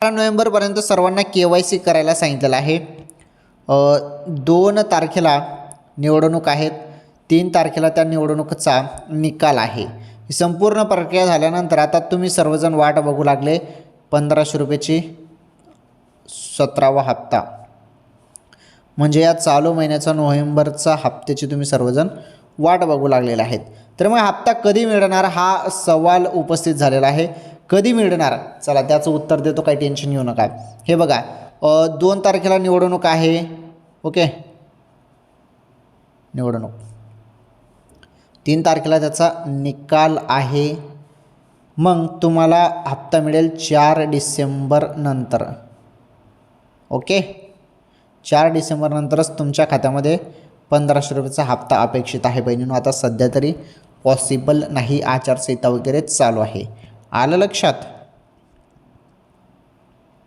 नोव्हेंबरपर्यंत सर्वांना KYC करायला सांगितलेलं आहे. 2 तारखेला निवडणूक आहेत. 3 तारखेला त्या निवडणुकीचा निकाल आहे. ही संपूर्ण प्रक्रिया झाल्यानंतर आता तुम्ही सर्वजण वाट बघू लागले 1500 रुपयाची 17वा हप्ता, म्हणजे या चालू महिन्याचा नोव्हेंबरचा हप्त्याची तुम्ही सर्वजण वाट बघू लागलेले आहेत. तर मग हप्ता कधी मिळणार हा सवाल उपस्थित झालेला आहे. कधी मिळणार, चला त्याचं उत्तर देतो, काही टेन्शन घेऊ नका. हे बघा 2 तारखेला निवडणूक आहे. ओके, निवडणूक 3 तारखेला त्याचा निकाल आहे. मग तुम्हाला हप्ता मिळेल 4 डिसेंबर नंतर. ओके, 4 डिसेंबर नंतरच तुमच्या खात्यामध्ये 1500 रुपयाचा हप्ता अपेक्षित आहे बहिणींनो. आता सध्या तरी पॉसिबल नाही, आचारसंहिता वगैरे चालू आहे. आलं लक्षात?